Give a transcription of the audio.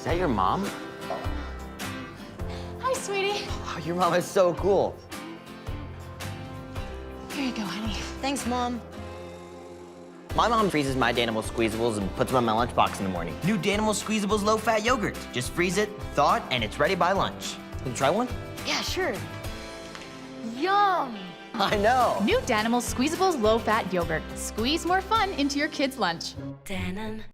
Is that your mom? Hi, sweetie. Oh, your mom is so cool. Here you go, honey. Thanks, Mom. My mom freezes my Danimals Squeezables and puts them in my lunchbox in the morning. New Danimals Squeezables low-fat yogurt. Just freeze it, thaw it, and it's ready by lunch. Can you try one? Yeah, sure. Yum! I know. New Danimals Squeezables low-fat yogurt. Squeeze more fun into your kids' lunch.